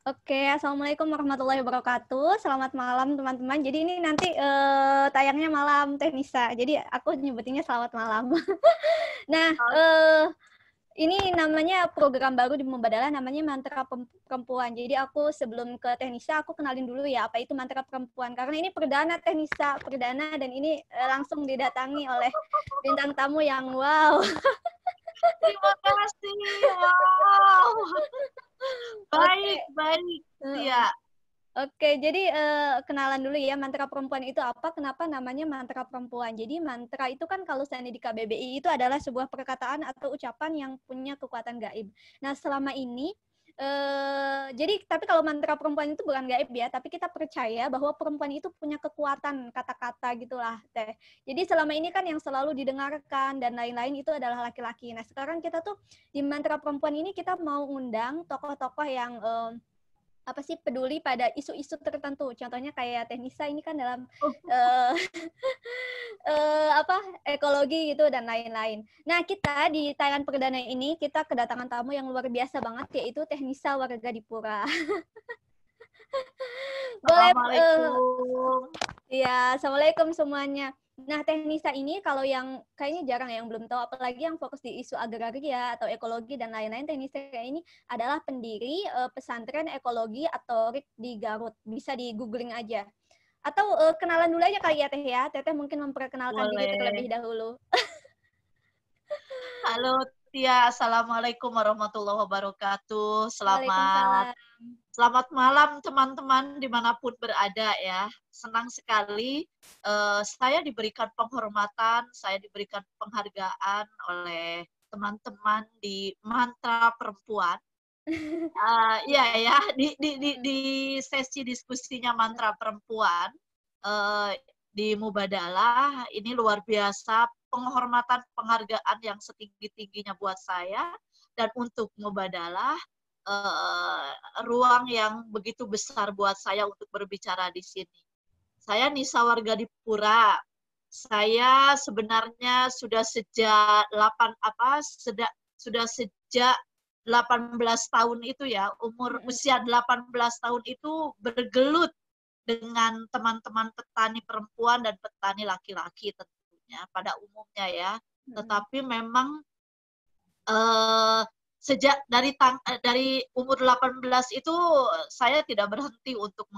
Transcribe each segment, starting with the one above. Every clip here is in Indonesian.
Oke, Assalamualaikum warahmatullahi wabarakatuh. Selamat malam teman-teman. Jadi ini nanti tayangnya malam Teh Nisa. Jadi aku nyebutinnya selamat malam. Nah, ini namanya program baru di Mubadalah, namanya Mantra Perempuan. Jadi aku sebelum ke Teh Nisa, aku kenalin dulu ya apa itu Mantra Perempuan. Karena ini perdana Teh Nisa, perdana, dan ini langsung didatangi oleh bintang tamu yang wow. Terima kasih. Wow. Oke. Baik, Tia. Oke, jadi kenalan dulu ya, mantra perempuan itu apa, kenapa namanya mantra perempuan. Jadi mantra itu kan kalau seandainya di KBBI itu adalah sebuah perkataan atau ucapan yang punya kekuatan gaib. Nah, selama ini, jadi tapi kalau mantra perempuan itu bukan gaib ya, tapi kita percaya bahwa perempuan itu punya kekuatan kata-kata gitulah, Teh. Jadi selama ini kan yang selalu didengarkan dan lain-lain itu adalah laki-laki. Nah, sekarang kita tuh di mantra perempuan ini kita mau undang tokoh-tokoh yang apa sih peduli pada isu-isu tertentu. Contohnya kayak Teh Nisa ini kan dalam uh, apa ekologi gitu dan lain-lain. Nah, kita di tayangan perdana ini kita kedatangan tamu yang luar biasa banget, yaitu Teh Nisa warga Dipura. Boleh Assalamualaikum. ya, Assalamualaikum semuanya. Nah, Teh Nisa ini kalau yang kayaknya jarang yang belum tahu, apalagi yang fokus di isu agraria atau ekologi dan lain-lain, Teh Nisa ini adalah pendiri pesantren ekologi Atorik di Garut. Bisa di googling aja. Atau kenalan dulu aja kali ya Teh ya. Teteh mungkin memperkenalkan diri Boleh. terlebih dahulu. Halo, Tia. Assalamualaikum warahmatullahi wabarakatuh. Selamat Waalaikumsalam. Selamat malam teman-teman dimanapun berada ya. Senang sekali saya diberikan penghormatan, saya diberikan penghargaan oleh teman-teman di Mantra Perempuan. Iya ya, di sesi diskusinya Mantra Perempuan di Mubadalah ini luar biasa, penghormatan penghargaan yang setinggi-tingginya buat saya, dan untuk Mubadalah uh, ruang yang begitu besar buat saya untuk berbicara di sini. Saya Nisa warga Dipura. Saya sebenarnya sudah sejak 18 tahun itu ya, usia 18 tahun itu bergelut dengan teman-teman petani perempuan dan petani laki-laki tentunya pada umumnya ya. Tetapi memang sejak dari umur 18 itu saya tidak berhenti untuk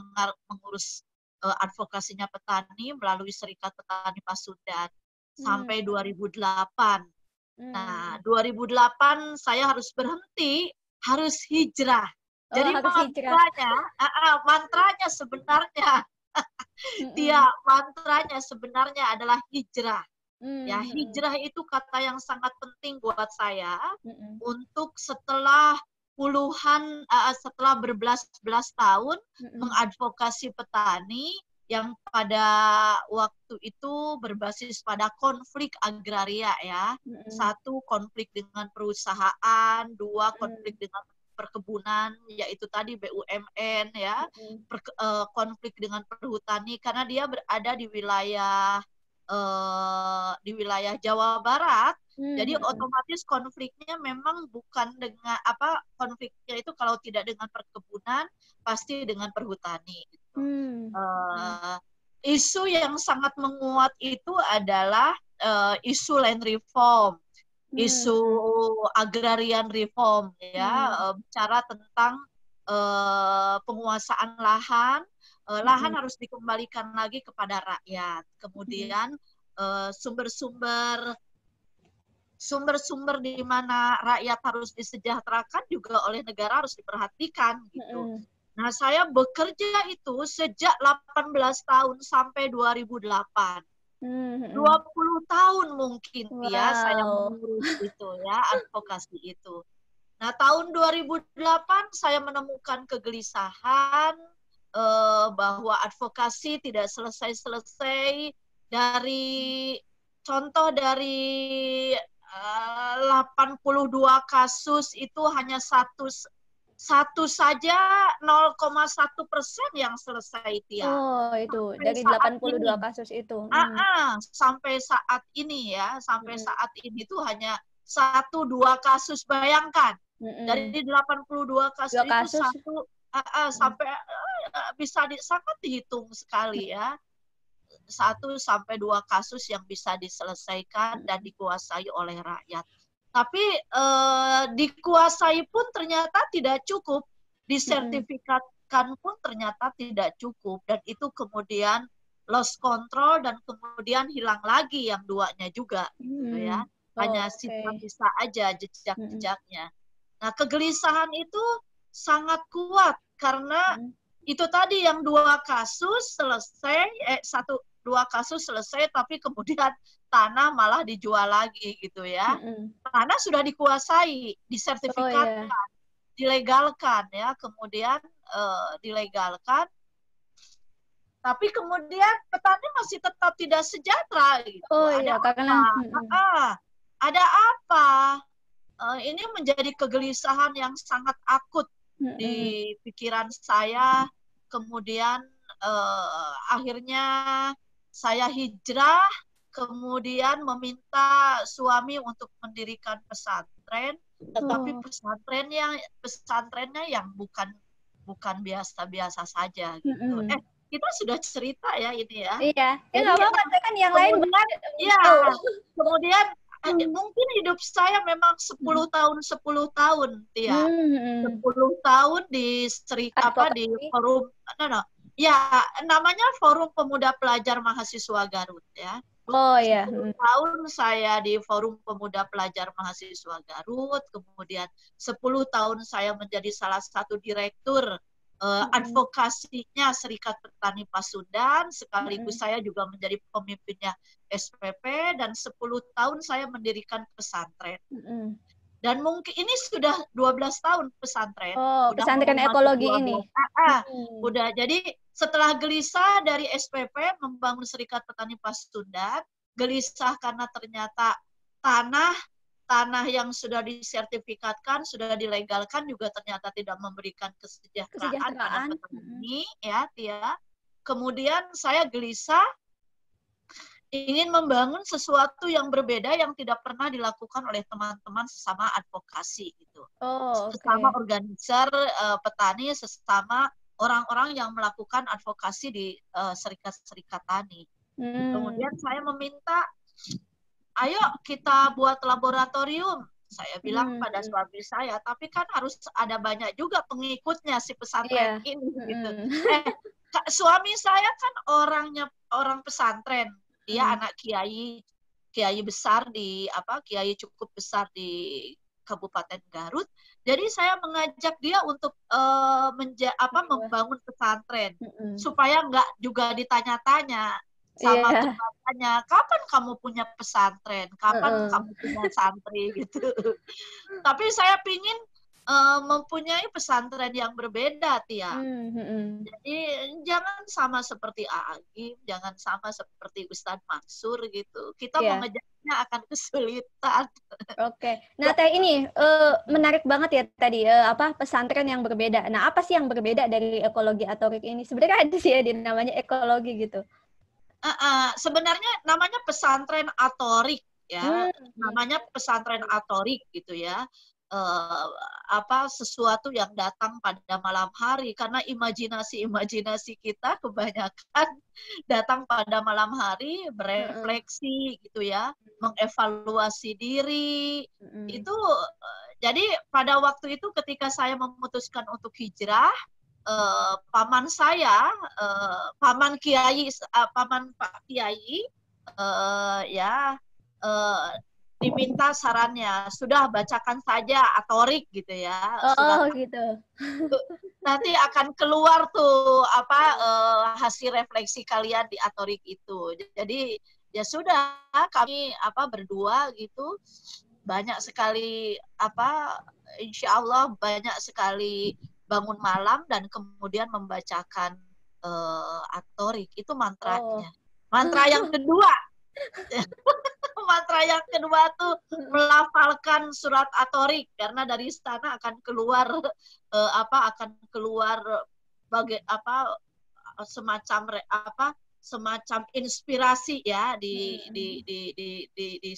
mengurus advokasinya petani melalui Serikat Petani Pasundan sampai 2008. Nah, 2008 saya harus berhenti, harus hijrah. Jadi harus hijrah. mantranya sebenarnya, mantranya sebenarnya adalah hijrah. Ya, hijrah itu kata yang sangat penting buat saya untuk setelah setelah berbelas-belas tahun mengadvokasi petani yang pada waktu itu berbasis pada konflik agraria ya. Satu, konflik dengan perusahaan, dua, konflik dengan perkebunan, yaitu tadi BUMN ya, konflik dengan perhutani karena dia berada di wilayah Jawa Barat. Jadi otomatis konfliknya memang bukan dengan konfliknya itu kalau tidak dengan perkebunan pasti dengan perhutani. Gitu. Isu yang sangat menguat itu adalah isu land reform, isu agrarian reform ya, bicara tentang penguasaan lahan. Lahan harus dikembalikan lagi kepada rakyat. Kemudian sumber-sumber di mana rakyat harus disejahterakan juga oleh negara harus diperhatikan gitu. Nah, saya bekerja itu sejak 18 tahun sampai 2008. 20 tahun mungkin ya saya mengurus itu ya, advokasi itu. Nah, tahun 2008 saya menemukan kegelisahan bahwa advokasi tidak selesai-selesai. Dari 82 kasus itu hanya satu saja 0,1% yang selesai, Tia. Oh, itu sampai dari 82 kasus itu. Sampai saat ini ya, saat ini tuh hanya 1-2 kasus, bayangkan. Dari 82 kasus itu sampai bisa sangat dihitung sekali ya. 1 sampai 2 kasus yang bisa diselesaikan dan dikuasai oleh rakyat. Tapi dikuasai pun ternyata tidak cukup, disertifikatkan pun ternyata tidak cukup, dan itu kemudian lost control dan kemudian hilang lagi yang duanya juga, gitu ya. Hanya sisa-sisa aja jejak-jejaknya. Nah, kegelisahan itu sangat kuat karena itu tadi yang 2 kasus selesai, 2 kasus selesai, tapi kemudian tanah malah dijual lagi gitu ya. Tanah sudah dikuasai, disertifikatkan, dilegalkan ya, kemudian dilegalkan, tapi kemudian petani masih tetap tidak sejahtera gitu. Ada apa? Ini menjadi kegelisahan yang sangat akut di pikiran saya. Kemudian akhirnya saya hijrah, kemudian meminta suami untuk mendirikan pesantren, tetapi pesantrennya yang bukan biasa-biasa saja gitu. Kita sudah cerita ya ini ya. Iya, nggak apa-apa, kan yang lain. Iya, kemudian mungkin hidup saya memang 10 tahun Tia. 10 tahun di di forum ya, namanya Forum Pemuda Pelajar Mahasiswa Garut ya. 10 tahun saya di Forum Pemuda Pelajar Mahasiswa Garut, kemudian 10 tahun saya menjadi salah satu direktur advokasinya Serikat Petani Pasundan, sekaligus saya juga menjadi pemimpinnya SPP, dan 10 tahun saya mendirikan pesantren. Dan mungkin ini sudah 12 tahun pesantren. Pesantren ekologi ini. Udah, jadi setelah gelisah dari SPP membangun Serikat Petani Pasundan, gelisah karena ternyata tanah yang sudah disertifikatkan, sudah dilegalkan juga ternyata tidak memberikan kesejahteraan pada petani, ya, Tia. Kemudian saya gelisah ingin membangun sesuatu yang berbeda yang tidak pernah dilakukan oleh teman-teman sesama advokasi gitu. Sesama organizer petani, sesama orang-orang yang melakukan advokasi di serikat-serikat tani. Kemudian saya meminta, ayo kita buat laboratorium. Saya bilang pada suami saya, tapi kan harus ada banyak juga pengikutnya si pesantren ini gitu. Suami saya kan orang pesantren. Dia anak kiai besar kiai cukup besar di Kabupaten Garut. Jadi saya mengajak dia untuk membangun pesantren supaya nggak juga ditanya-tanya sama temannya, kapan kamu punya pesantren, kapan kamu punya santri gitu. Tapi saya pingin mempunyai pesantren yang berbeda, Tia. Jadi jangan sama seperti Agim, jangan sama seperti Ustadz Mansur gitu. Kita mengejarnya akan kesulitan. Nah, Teh, ini menarik banget ya tadi pesantren yang berbeda. Nah, apa sih yang berbeda dari ekologi atorik ini? Sebenarnya ada sih ya namanya ekologi gitu. Sebenarnya namanya pesantren atorik ya, namanya pesantren atorik gitu ya. Sesuatu yang datang pada malam hari, karena imajinasi kita kebanyakan datang pada malam hari, berefleksi gitu ya, mengevaluasi diri. Itu jadi pada waktu itu ketika saya memutuskan untuk hijrah, paman saya, paman Pak Kiai diminta sarannya, sudah bacakan saja atorik gitu ya. Gitu. Nanti akan keluar tuh hasil refleksi kalian di atorik itu. Jadi ya sudah, kami berdua gitu banyak sekali insya Allah banyak sekali bangun malam dan kemudian membacakan atorik. Itu mantranya. Mantra yang kedua. Mantra yang kedua tuh melafalkan surat atorik, karena dari sana akan keluar semacam semacam inspirasi ya di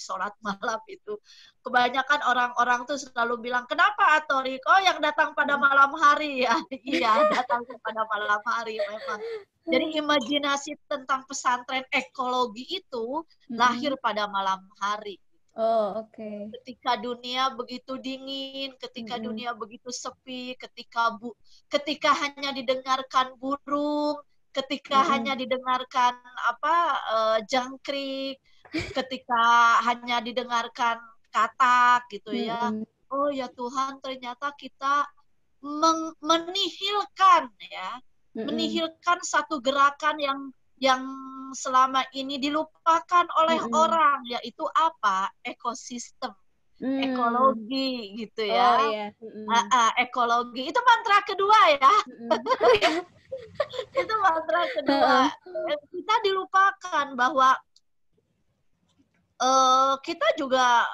sholat malam itu. Kebanyakan orang-orang tuh selalu bilang, kenapa Atorik? Oh, yang datang pada malam hari ya. Iya, datang pada malam hari memang. Jadi imajinasi tentang pesantren ekologi itu lahir pada malam hari. Oh, oke. Ketika dunia begitu dingin, ketika dunia begitu sepi, ketika hanya didengarkan burung, ketika hanya didengarkan jangkrik, ketika hanya didengarkan katak gitu ya. Oh ya Tuhan, ternyata kita menihilkan ya, menihilkan satu gerakan yang selama ini dilupakan oleh orang, yaitu apa? Ekosistem, ekologi gitu ya. Oh, iya. Ekologi itu mantra kedua ya. Itu mantra kedua. Kita dilupakan bahwa kita juga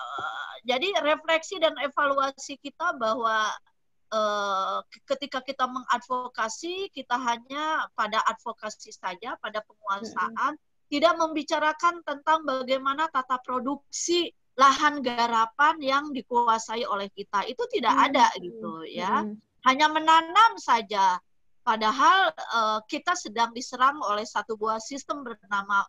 jadi refleksi dan evaluasi kita bahwa ketika kita mengadvokasi, kita hanya pada advokasi saja, pada penguasaan, tidak membicarakan tentang bagaimana tata produksi lahan garapan yang dikuasai oleh kita. Itu tidak ada gitu ya. Hanya menanam saja. Padahal kita sedang diserang oleh satu buah sistem bernama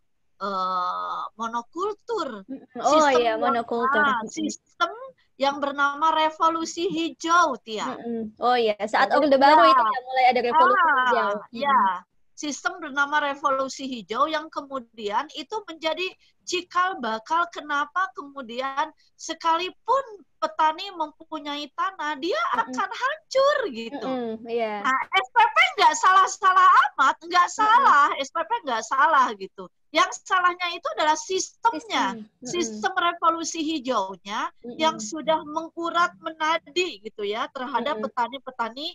monokultur. Oh iya, monokultur. Sistem yang bernama revolusi hijau, Tia. Oh iya, saat Orde Baru itu ya mulai ada revolusi hijau. Ya, sistem bernama revolusi hijau yang kemudian itu menjadi cikal bakal kenapa kemudian sekalipun petani mempunyai tanah, dia akan hancur gitu. Nah, SPP nggak salah-salah amat, nggak salah, SPP nggak salah gitu. Yang salahnya itu adalah sistemnya, sistem revolusi hijaunya yang sudah mengurat menadi gitu ya terhadap petani-petani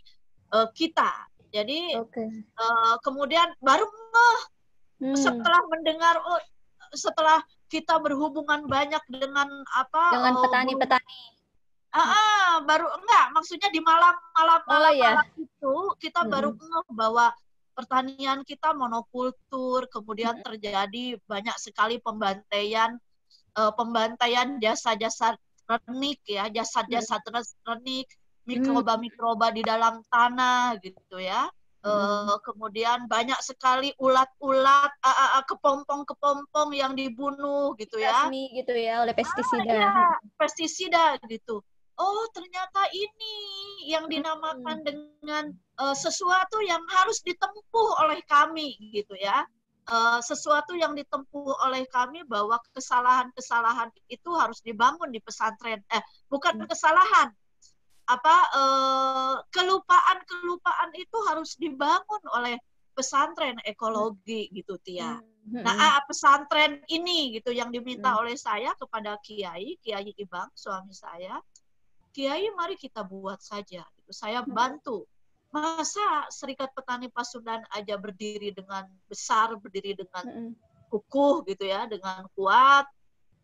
kita. Jadi kemudian baru setelah mendengar setelah kita berhubungan banyak dengan petani-petani. Baru maksudnya di malam itu kita baru bahwa pertanian kita monokultur, kemudian terjadi banyak sekali pembantaian jasa-jasa renik ya, jasa-jasa renik, mikroba-mikroba di dalam tanah gitu ya. Kemudian banyak sekali ulat-ulat, kepompong-kepompong yang dibunuh gitu ya. Basmi gitu ya oleh pestisida. Pestisida gitu. Oh, ternyata ini yang dinamakan dengan sesuatu yang harus ditempuh oleh kami gitu ya. Sesuatu yang ditempuh oleh kami bahwa kesalahan-kesalahan itu harus dibangun di pesantren. Bukan kesalahan. Kelupaan itu harus dibangun oleh pesantren ekologi gitu, Tia. Nah, pesantren ini gitu yang diminta oleh saya kepada Kiai Ibang, suami saya. Kiai, mari kita buat saja. Gitu. Saya bantu. Masa Serikat Petani Pasundan aja berdiri dengan besar, berdiri dengan kukuh gitu ya, dengan kuat.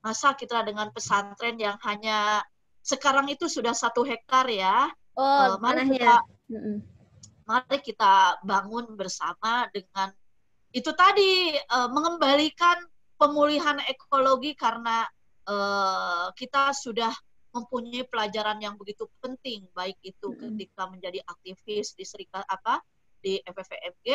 Masa kita dengan pesantren yang hanya sekarang itu sudah 1 hektar ya. Mari kita bangun bersama dengan itu tadi mengembalikan pemulihan ekologi karena kita sudah mempunyai pelajaran yang begitu penting, baik itu ketika menjadi aktivis di di FFMG,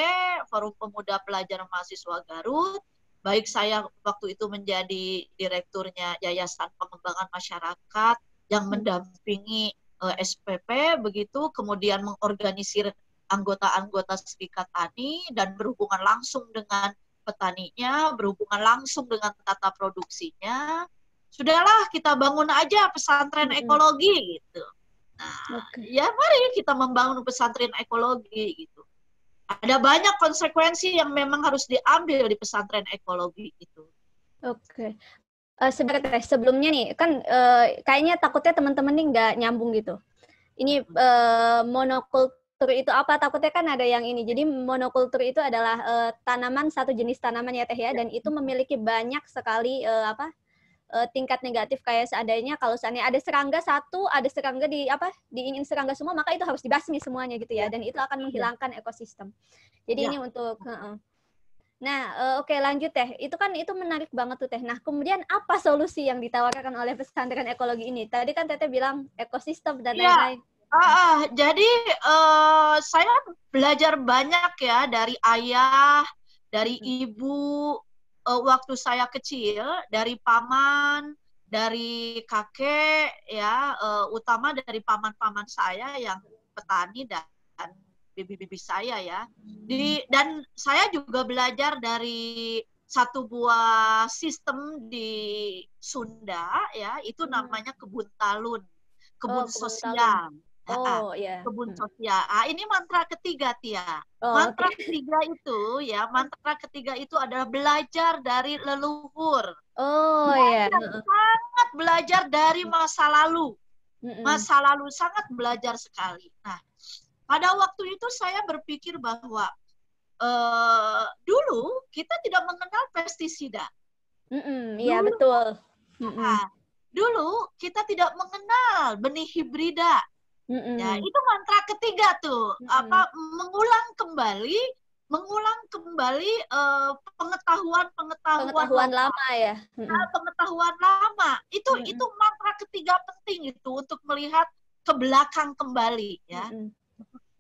Forum Pemuda Pelajar Mahasiswa Garut, baik saya waktu itu menjadi direkturnya Yayasan Pengembangan Masyarakat yang mendampingi SPP, begitu, kemudian mengorganisir anggota-anggota Serikat Tani dan berhubungan langsung dengan petaninya, berhubungan langsung dengan tata produksinya. Sudahlah, kita bangun aja pesantren ekologi gitu. Nah, ya mari kita membangun pesantren ekologi gitu. Ada banyak konsekuensi yang memang harus diambil di pesantren ekologi itu. Oke. Sebenarnya sebelumnya nih, kan kayaknya takutnya teman-teman nih nggak nyambung gitu. Ini monokultur itu apa? Takutnya kan ada yang ini. Jadi monokultur itu adalah tanaman, satu jenis tanaman ya Teh ya, dan itu memiliki banyak sekali tingkat negatif kayak seandainya kalau seandainya ada serangga satu, ada serangga diingin serangga semua, maka itu harus dibasmi semuanya gitu ya, dan itu akan menghilangkan ekosistem. Jadi ini untuk Nah, oke lanjut Teh. Itu kan itu menarik banget tuh Teh. Nah, kemudian apa solusi yang ditawarkan oleh pesantren ekologi ini? Tadi kan Teteh bilang ekosistem dan Ya, lain-lain. jadi saya belajar banyak ya dari ayah, dari ibu, waktu saya kecil, dari paman, dari kakek, ya, utama dari paman-paman saya yang petani dan bibi-bibi saya ya. Dan saya juga belajar dari satu buah sistem di Sunda ya, itu namanya kebun talun, kebun Kebun talun. sosial. Iya. Kebun sosial. Ini mantra ketiga, Tia. Oke. Mantra ketiga itu ya, mantra ketiga itu adalah belajar dari leluhur. Iya. Sangat belajar dari masa lalu. Masa lalu sangat belajar sekali. Nah, pada waktu itu saya berpikir bahwa dulu kita tidak mengenal pestisida. Iya, betul. Dulu kita tidak mengenal benih hibrida. Ya, itu mantra ketiga tuh. Mengulang kembali pengetahuan lama ya. Pengetahuan lama. Itu mantra ketiga penting itu untuk melihat ke belakang kembali ya.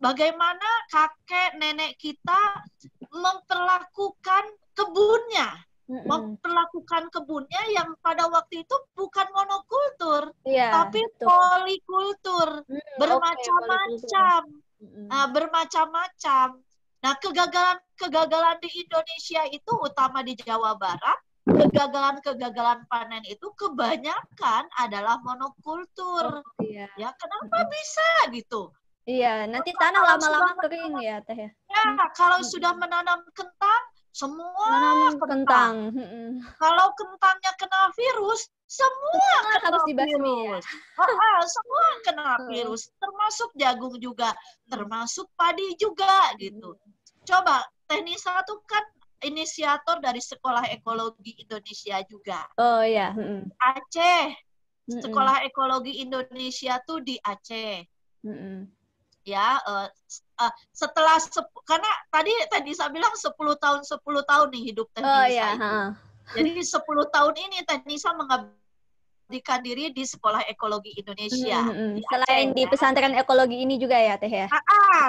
Bagaimana kakek nenek kita memperlakukan kebunnya. Memperlakukan kebunnya yang pada waktu itu bukan monokultur, tapi polikultur, bermacam-macam. Bermacam-macam. Nah, kegagalan di Indonesia itu utama di Jawa Barat, kegagalan panen itu kebanyakan adalah monokultur. Ya, kenapa bisa gitu? Iya, nanti tanah lama-lama kering ya, Teh ya. Ya, kalau sudah menanam kentang, semua kentang. Kalau kentangnya kena virus, semua harus dibasmi ya. Semua kena virus, termasuk jagung juga, termasuk padi juga gitu. Coba, Teh Nisa tuh kan inisiator dari Sekolah Ekologi Indonesia juga. Oh iya. Aceh, Sekolah Ekologi Indonesia tuh di Aceh. Ya, setelah karena tadi saya bilang 10 tahun nih hidup Teh Nisa itu. Jadi 10 tahun ini Teh Nisa mengabdikan diri di Sekolah Ekologi Indonesia. Selain di pesantren ekologi ini juga ya, Teh ya?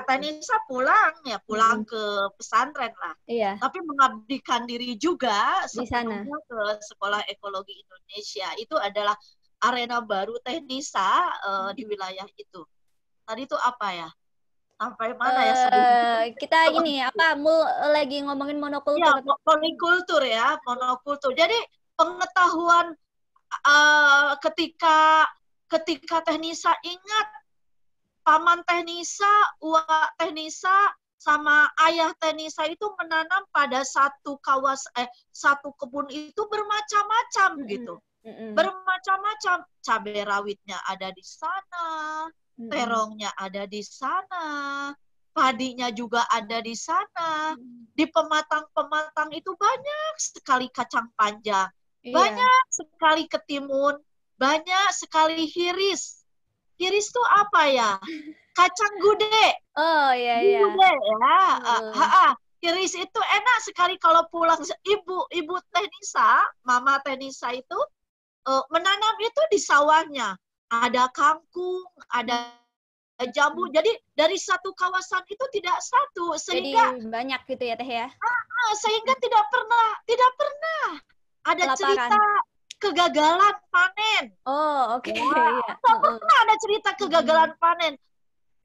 Teh Nisa pulang ke pesantren lah. Iya. Tapi mengabdikan diri juga sepenuhnya ke Sekolah Ekologi Indonesia. Itu adalah arena baru Teh Nisa di wilayah itu. Tadi itu apa ya? Sampai mana ya sebelum kita ini lagi ngomongin monokultur. Ya, polikultur ya, monokultur. Jadi pengetahuan ketika Teh Nisa ingat paman Teh Nisa, uak Teh Nisa sama ayah Teh Nisa itu menanam pada satu kebun itu bermacam-macam gitu. Bermacam-macam. Cabai rawitnya ada di sana, terongnya ada di sana, padinya juga ada di sana. Di pematang-pematang itu banyak sekali kacang panjang, banyak sekali ketimun, banyak sekali hiris. Hiris itu apa ya? Kacang gude. Oh iya. Gude ya. Hiris itu enak sekali kalau pulang ibu Teh Nisa, mama Teh Nisa itu menanam itu di sawahnya. Ada kangkung, ada jambu. Jadi dari satu kawasan itu tidak satu, sehingga jadi banyak gitu ya Teh ya. Sehingga tidak pernah ada cerita kegagalan panen. Oh, oke. Tidak pernah ada cerita kegagalan panen.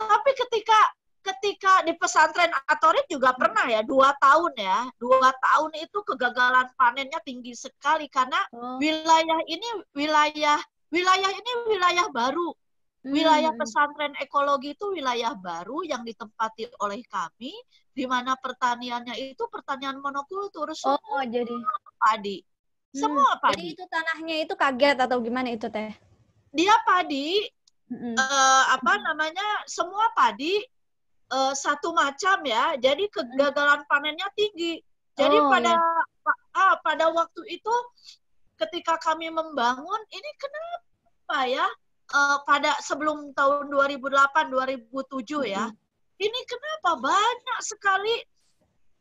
Tapi ketika di pesantren Atorik juga pernah ya, 2 tahun ya. 2 tahun itu kegagalan panennya tinggi sekali karena wilayah ini wilayah baru. Wilayah pesantren ekologi itu wilayah baru yang ditempati oleh kami, di mana pertaniannya itu pertanian monokultur. Semua jadi padi. Semua padi. Jadi itu tanahnya itu kaget atau gimana itu Teh? Dia padi, semua padi satu macam ya. Jadi kegagalan panennya tinggi. Jadi pada waktu itu ketika kami membangun, ini kenapa ya? Pada sebelum tahun 2008 2007 ya. Ini kenapa banyak sekali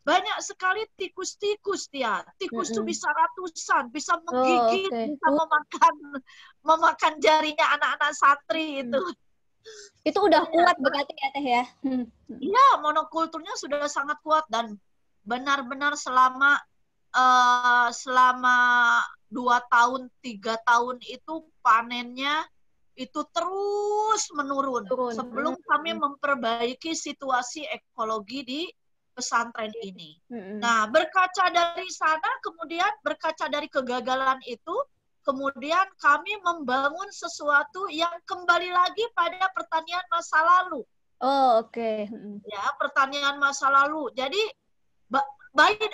banyak sekali tikus-tikus dia. Tikus tuh bisa ratusan, bisa menggigit, bisa memakan jarinya anak-anak santri itu. Itu udah kuat berarti ya Teh ya? Iya, monokulturnya sudah sangat kuat dan benar-benar selama 2 tahun, 3 tahun itu panennya itu terus menurun. Sebelum kami memperbaiki situasi ekologi di pesantren ini. Nah, berkaca dari sana, kemudian berkaca dari kegagalan itu, kemudian kami membangun sesuatu yang kembali lagi pada pertanian masa lalu. Oh, oke. Ya, pertanian masa lalu. Jadi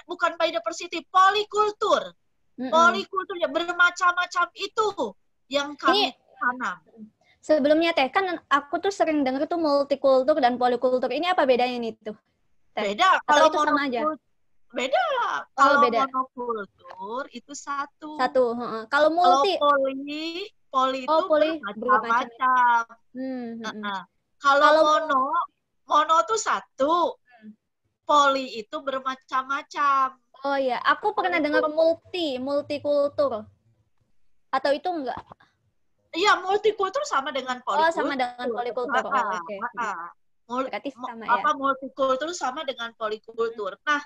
bukan biodiversity, polikultur. Polikulturnya bermacam-macam itu yang kami tanam. Sebelumnya Teh, kan aku tuh sering dengar tuh multikultur dan polikultur. Ini apa bedanya nih tuh? Beda. Kalau itu sama aja? Beda lah. Kalau monokultur itu satu. Kalau multi? Poli itu bermacam-macam. Kalau mono tuh satu. Poli itu bermacam-macam. Oh ya, aku pernah dengar multikultur. Atau itu enggak? Iya, multikultur sama dengan polikultur. Oh, sama dengan polikultur. Oke. Berarti sama ya. Multikultur sama dengan polikultur. Nah,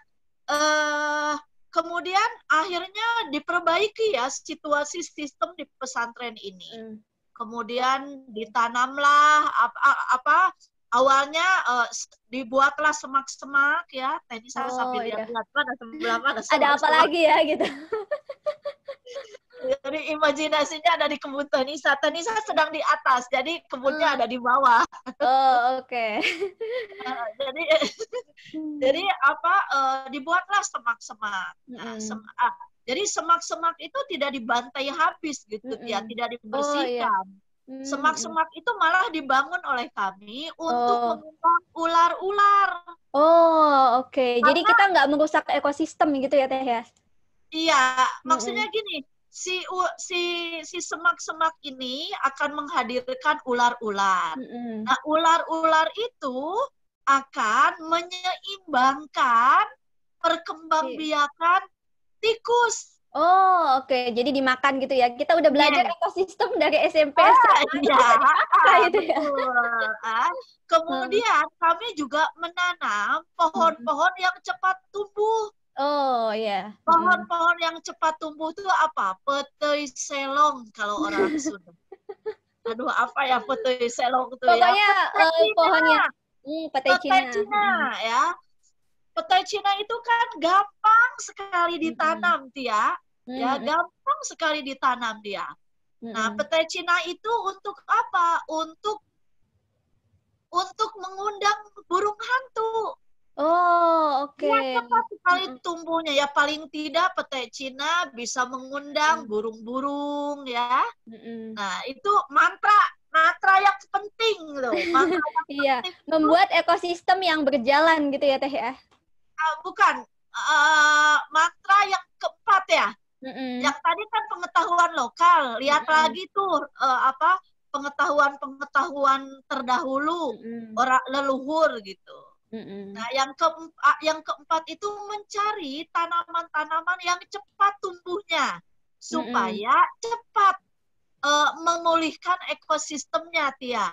kemudian akhirnya diperbaiki ya situasi sistem di pesantren ini. Kemudian ditanamlah awalnya dibuatlah semak-semak ya. Tadi saya sambil lihat-lihat ada sebelah mana. Ada apa lagi ya gitu. Jadi imajinasinya ada di kebun Tanisa. Tanisa sedang di atas, jadi kebunnya ada di bawah. Oh, oke. Jadi dibuatlah semak-semak. Jadi semak-semak itu tidak dibantai habis gitu ya, tidak dibersihkan. Semak-semak itu malah dibangun oleh kami untuk mengundang ular-ular. Oh, oke. Jadi kita nggak merusak ekosistem gitu ya Teh ya? Iya, maksudnya gini. Si semak-semak ini akan menghadirkan ular-ular. Nah, ular-ular itu akan menyeimbangkan perkembangbiakan tikus. Oh, oke. Jadi dimakan gitu ya. Kita udah belajar ekosistem dari SMP. Gitu ya. Kemudian kami juga menanam pohon-pohon yang cepat tumbuh. Oh ya. Pohon-pohon yang cepat tumbuh itu apa? Petai selong kalau orang Sunda. Aduh, apa ya petai selong itu ya? Pokoknya pohonnya petai Cina ya. Petai Cina itu kan gampang sekali ditanam dia. Ya, gampang sekali ditanam dia. Nah, petai Cina itu untuk apa? Untuk mengundang burung hantu. Oh, oke. Ya, cepat sekali tumbuhnya. Ya, paling tidak petai Cina bisa mengundang burung-burung ya. Nah, itu mantra yang penting loh. Iya, membuat ekosistem yang berjalan gitu ya Teh ya. Bukan. Mantra yang keempat ya. Yang tadi kan pengetahuan lokal. Lihat lagi tuh pengetahuan terdahulu orang leluhur gitu. Nah, yang keempat itu mencari tanaman-tanaman yang cepat tumbuhnya supaya cepat memulihkan ekosistemnya, Tia.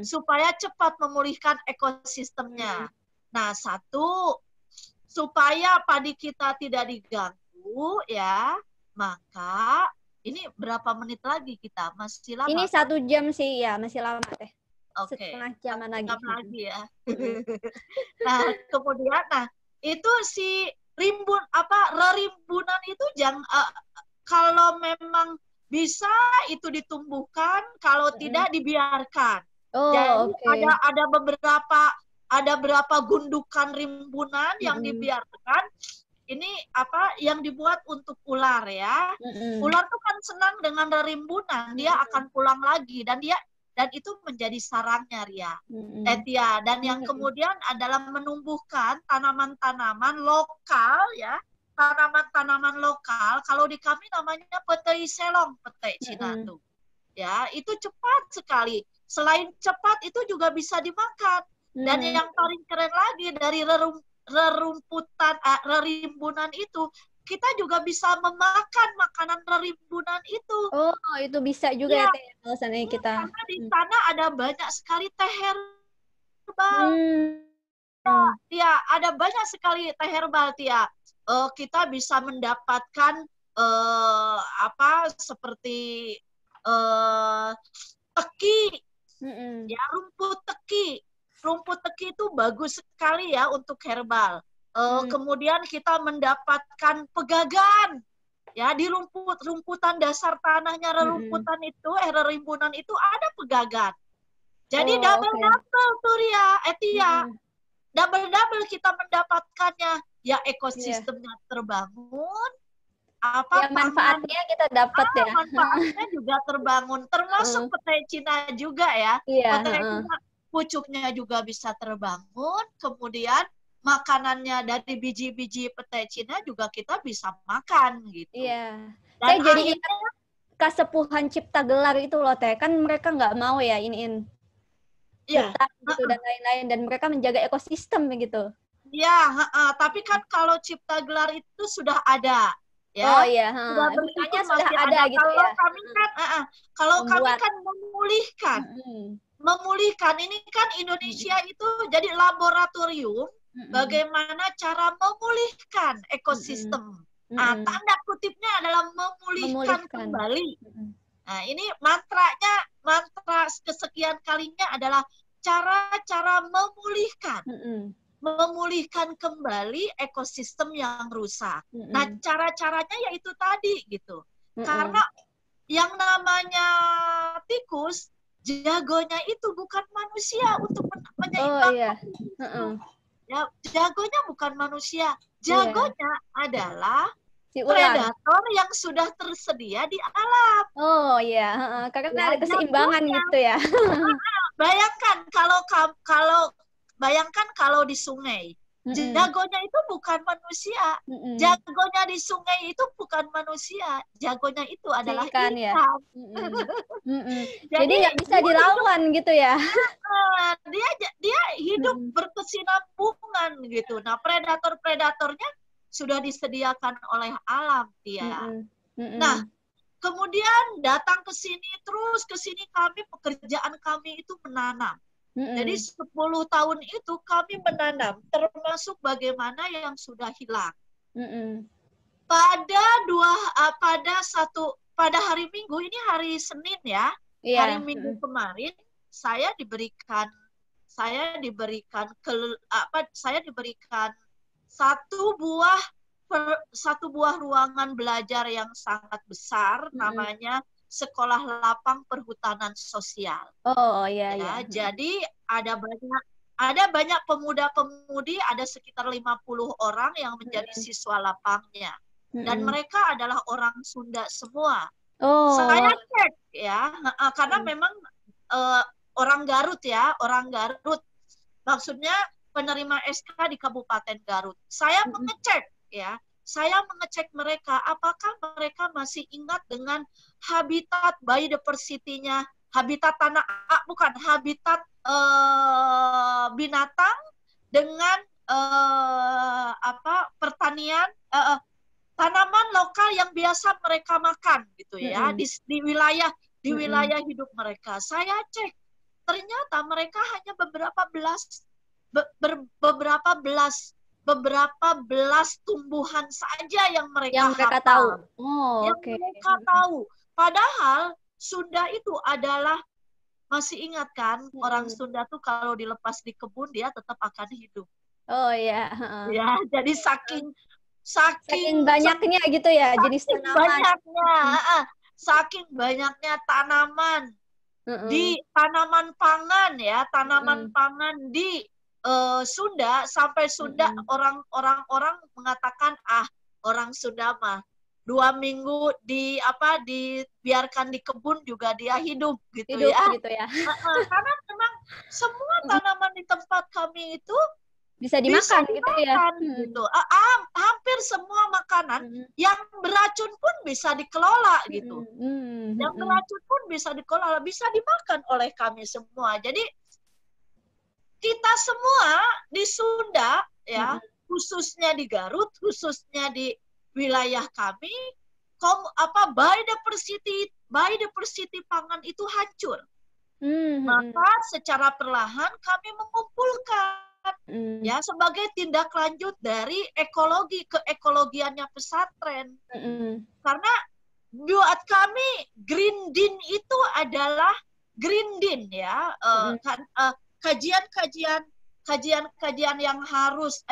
Supaya cepat memulihkan ekosistemnya. Nah, satu, supaya padi kita tidak diganggu ya, maka ini berapa menit lagi kita? Masih lama? Ini 1 jam sih ya, masih lama Teh. Oke. Setengah jaman lagi. Ya. Nah, kemudian itu si rerimbunan itu kalau memang bisa itu ditumbuhkan, kalau tidak dibiarkan. Jadi ada beberapa gundukan rimbunan yang dibiarkan. Ini yang dibuat untuk ular ya. Ular tuh kan senang dengan rerimbunan, dia akan pulang lagi dan itu menjadi sarangnya Ria. Tia. Dan yang kemudian adalah menumbuhkan tanaman-tanaman lokal ya. Tanaman-tanaman lokal, kalau di kami namanya petai selong, petai Cina tuh. Ya, itu cepat sekali. Selain cepat itu juga bisa dimakan. Dan yang paling keren lagi dari rerimbunan itu, kita juga bisa memakan makanan rerimbunan itu. Oh, itu bisa juga ya, Teh, kalau seandainya kita. Karena di sana ada banyak sekali teh herbal. Ya, ada banyak sekali teh herbal, Tia. Kita bisa mendapatkan seperti teki, ya, rumput teki. Rumput teki itu bagus sekali ya untuk herbal. Kemudian kita mendapatkan pegagan, ya, di rumputan dasar tanahnya rerimbunan itu ada pegagan. Jadi double tuh Tia, double kita mendapatkannya, ya, ekosistemnya terbangun. Manfaatnya kita dapat ya. Manfaatnya juga terbangun, termasuk petai Cina juga ya. Petai Cina pucuknya juga bisa terbangun, kemudian makanannya dari biji-biji petai Cina juga kita bisa makan gitu. Iya. Dan saya jadi ingat Kasepuhan Cipta Gelar itu loh, Teh. Kan mereka nggak mau ya iniin hutan gitu dan lain-lain, dan mereka menjaga ekosistem begitu. Ya, tapi kan kalau Cipta Gelar itu sudah ada. Ya, oh iya, sudah ada gitu kalau ya. Kami kan, kalau kami kan memulihkan. Ini kan Indonesia itu jadi laboratorium bagaimana cara memulihkan ekosistem. Tanda kutipnya adalah memulihkan. Kembali. Nah, ini mantra kesekian kalinya adalah cara-cara memulihkan kembali ekosistem yang rusak. Nah, cara-caranya yaitu tadi gitu. Karena yang namanya tikus, jagonya itu bukan manusia untuk menyeimbangkan. Ya, jagonya bukan manusia. Jagonya adalah predator yang sudah tersedia di alam. Oh iya, karena ada keseimbangan gitu ya. Bayangkan kalau di sungai, jagonya itu bukan manusia. Jagonya di sungai itu bukan manusia. Jagonya itu adalah ikan. Ya? Jadi nggak bisa dilawan gitu ya. Dia hidup berkesinambungan gitu. Nah, predator-predatornya sudah disediakan oleh alam, Tia. Nah, kemudian datang ke sini, pekerjaan kami itu menanam. Jadi 10 tahun itu kami menanam, termasuk bagaimana yang sudah hilang. Pada hari Minggu, ini hari Senin ya, hari Minggu kemarin saya diberikan satu buah ruangan belajar yang sangat besar, namanya Sekolah Lapang Perhutanan Sosial. Oh iya. Jadi ada banyak pemuda-pemudi, ada sekitar 50 orang yang menjadi siswa lapangnya. Dan mereka adalah orang Sunda semua. Saya cek ya, karena memang orang Garut ya, orang Garut. Maksudnya penerima SK di Kabupaten Garut. Saya mengecek mereka, apakah mereka masih ingat dengan habitat biodiversity-nya, habitat binatang dengan pertanian, tanaman lokal yang biasa mereka makan gitu ya, di wilayah hidup mereka. Saya cek, ternyata mereka hanya beberapa belas tumbuhan saja yang mereka tahu. Mereka tahu. Padahal Sunda itu adalah, masih ingat kan, orang Sunda tuh kalau dilepas di kebun dia tetap akan hidup. Oh iya. Ya, jadi saking banyaknya gitu ya, jenis tanaman. Saking banyaknya tanaman di tanaman pangan ya, pangan di Sunda, sampai Sunda orang mengatakan orang Sunda mah 2 minggu dibiarkan di kebun juga dia hidup gitu ya. Karena memang semua tanaman di tempat kami itu bisa dimakan gitu ya. Gitu. Hampir semua makanan yang beracun pun bisa dikelola gitu. Yang beracun pun bisa dikelola, bisa dimakan oleh kami semua. Jadi kita semua di Sunda ya, khususnya di Garut, khususnya di wilayah kami, biodiversity pangan itu hancur. Maka secara perlahan kami mengumpulkan ya sebagai tindak lanjut dari keekologiannya pesantren. Karena buat kami Green Din itu adalah Green Din ya, kajian-kajian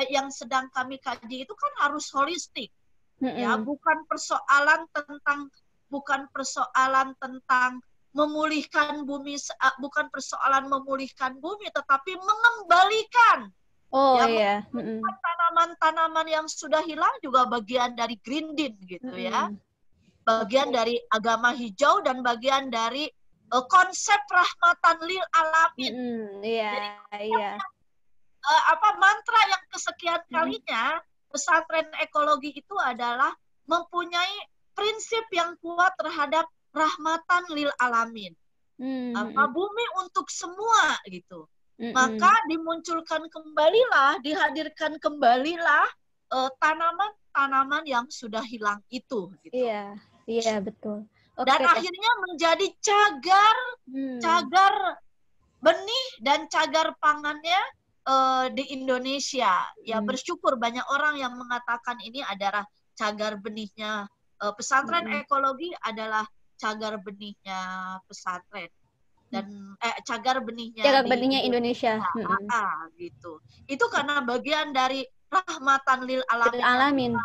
yang sedang kami kaji itu kan harus holistik. Ya, bukan persoalan tentang memulihkan bumi, bukan persoalan memulihkan bumi, tetapi mengembalikan. Tanaman-tanaman yang sudah hilang juga bagian dari Green Din gitu ya. Bagian dari agama hijau dan bagian dari konsep rahmatan lil alamin. Mantra yang kesekian kalinya pesantren ekologi itu adalah mempunyai prinsip yang kuat terhadap rahmatan lil alamin. Bumi untuk semua gitu. Maka dihadirkan kembalilah tanaman-tanaman yang sudah hilang itu gitu. Iya, betul. Dan akhirnya menjadi cagar benih dan cagar pangannya di Indonesia. Ya, bersyukur banyak orang yang mengatakan ini adalah cagar benihnya pesantren ekologi adalah cagar benihnya pesantren dan cagar benihnya Indonesia. Gitu. Itu karena bagian dari rahmatan lil alamin.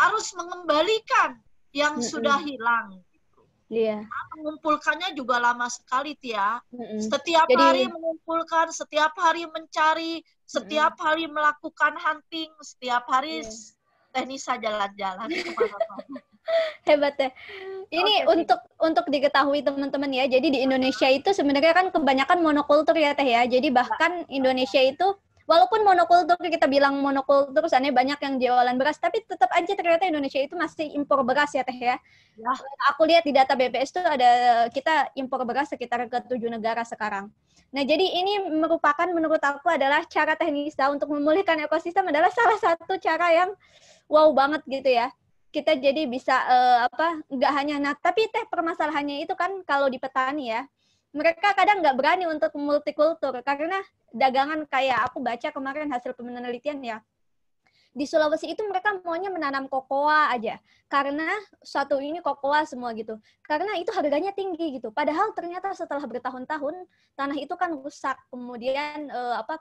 Harus mengembalikan yang sudah hilang. Mengumpulkannya juga lama sekali, Tia. Setiap hari mengumpulkan, setiap hari mencari, setiap hari melakukan hunting, setiap hari Teknisa jalan-jalan. Hebat ya. Ini untuk diketahui teman-teman ya. Jadi di Indonesia itu sebenarnya kan kebanyakan monokultur ya Teh ya. Jadi bahkan Indonesia itu walaupun monokultur, kita bilang monokultur, soalnya banyak yang jualan beras, tapi tetap aja ternyata Indonesia itu masih impor beras ya Teh ya. Aku lihat di data BPS itu ada kita impor beras sekitar ke 7 negara sekarang. Nah, jadi ini merupakan menurut aku adalah cara Teknisa untuk memulihkan ekosistem adalah salah satu cara yang wow banget gitu ya. Kita jadi bisa nggak hanya, tapi Teh permasalahannya itu kan kalau di petani ya, mereka kadang nggak berani untuk multikultur karena dagangan kayak aku baca kemarin hasil penelitian ya. Di Sulawesi itu mereka maunya menanam kokoa aja. Karena satu ini kokoa semua gitu. Karena itu harganya tinggi gitu. Padahal ternyata setelah bertahun-tahun tanah itu kan rusak. Kemudian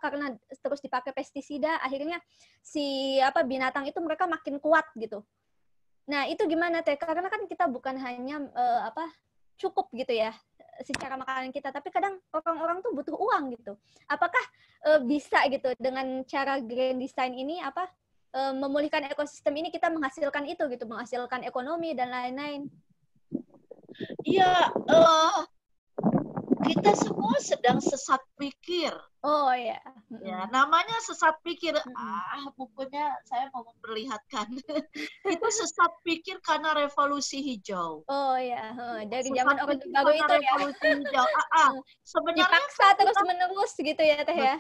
karena terus dipakai pestisida, akhirnya si binatang itu mereka makin kuat gitu. Nah, itu gimana Teh? Karena kan kita bukan hanya cukup gitu ya secara makanan kita, tapi kadang orang-orang tuh butuh uang gitu. Apakah bisa gitu dengan cara Grand Design ini memulihkan ekosistem ini kita menghasilkan itu gitu, menghasilkan ekonomi dan lain-lain? Iya, kita semua sedang sesat pikir. Oh ya. Ya, namanya sesat pikir. Bukunya saya mau memperlihatkan. Itu sesat pikir karena revolusi hijau. Oh ya, dari zaman Orde Baru itu revolusi hijau. Sebenarnya dipaksa terus-menerus gitu ya Teh ya.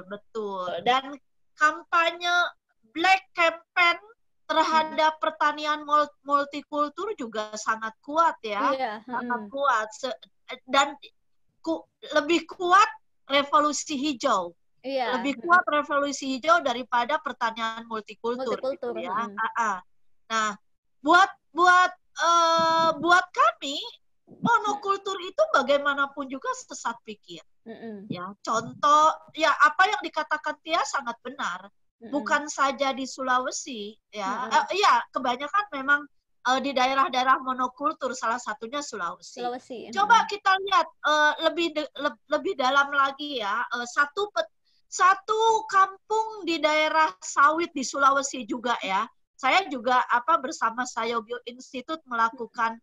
Betul. Dan kampanye Black Campaign terhadap pertanian multikultur juga sangat kuat ya. Sangat kuat. Dan lebih kuat revolusi hijau. Lebih kuat revolusi hijau daripada pertanian multikultur. Gitu ya. Nah, buat kami monokultur itu bagaimanapun juga sesat pikir. Ya, contoh ya apa yang dikatakan Tia sangat benar. Bukan saja di Sulawesi ya. Kebanyakan memang di daerah-daerah monokultur, salah satunya Sulawesi. Coba kita lihat lebih dalam lagi ya. Satu kampung di daerah sawit di Sulawesi juga ya. Saya juga bersama Sayogyo Institute melakukan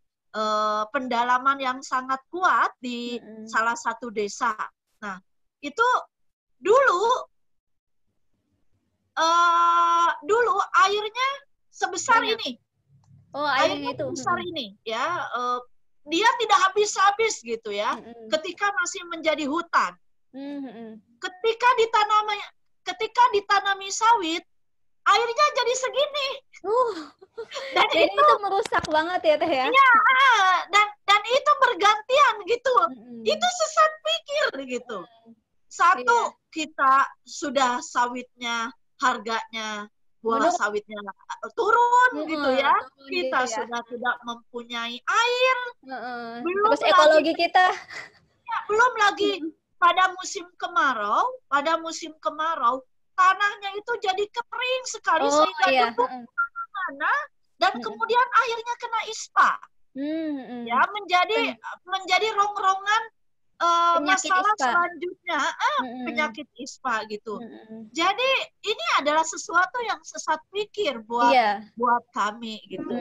pendalaman yang sangat kuat di salah satu desa. Nah, itu dulu airnya sebesar ini. Airnya itu besar ini ya. Dia tidak habis-habis gitu ya. Ketika masih menjadi hutan. Ketika ketika ditanami sawit, airnya jadi segini. Dan jadi itu merusak banget ya Teh ya? Iya, dan itu bergantian gitu. Itu sesat pikir gitu. Satu, kita sudah sawitnya, harganya, buah sawitnya turun gitu ya. Kita sudah tidak mempunyai air. Terus ekologi kita. Ya, belum lagi pada musim kemarau, tanahnya itu jadi kering sekali sehingga debu kemana-mana dan kemudian akhirnya kena ispa. Ya, menjadi rongrongan masalah ispa selanjutnya, penyakit ispa gitu. Jadi ini adalah sesuatu yang sesat pikir buat kami gitu.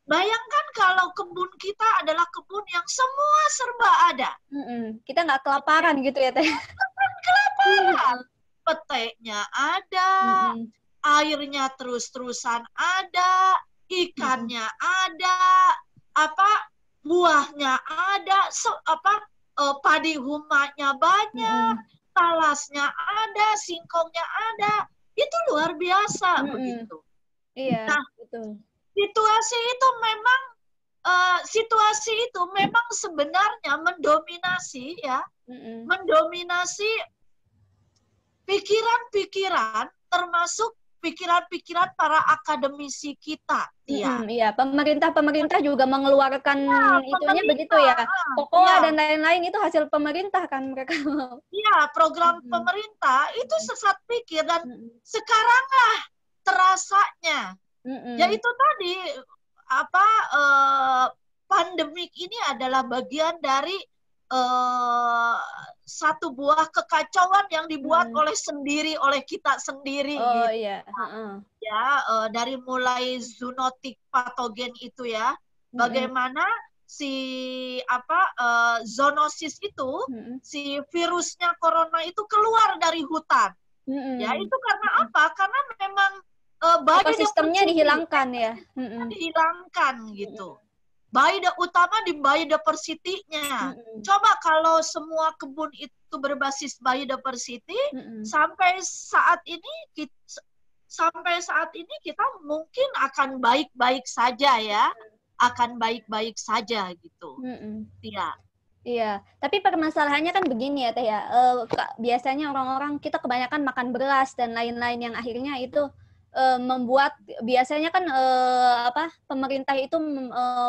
Bayangkan kalau kebun kita adalah kebun yang semua serba ada. Kita nggak kelaparan gitu ya Teh? Kelaparan. Peteknya ada, airnya terus-terusan ada, ikannya ada, buahnya ada, padi humanya banyak, talasnya ada, singkongnya ada. Itu luar biasa begitu. Iya, nah, betul. Situasi itu memang sebenarnya mendominasi pikiran-pikiran, termasuk pikiran-pikiran para akademisi kita. Iya, pemerintah juga mengeluarkan itunya begitu ya. Kokoa dan lain-lain itu hasil pemerintah kan mereka. Iya, program pemerintah itu sesat pikir dan sekaranglah terasanya. Yaitu tadi pandemik ini adalah bagian dari satu buah kekacauan yang dibuat oleh kita sendiri. Iya. Ya, dari mulai zoonotik patogen itu ya, bagaimana zoonosis itu, si virusnya corona itu keluar dari hutan. Ya, itu karena apa? Karena memang ekosistemnya dihilangkan ya. Dihilangkan gitu. Utama di biodiversity-nya. Coba kalau semua kebun itu berbasis biodiversity, sampai saat ini kita mungkin akan baik-baik saja ya. Akan baik-baik saja gitu. Iya. Iya, tapi permasalahannya kan begini ya Teh ya. Biasanya orang-orang kita kebanyakan makan beras dan lain-lain yang akhirnya itu membuat biasanya kan pemerintah itu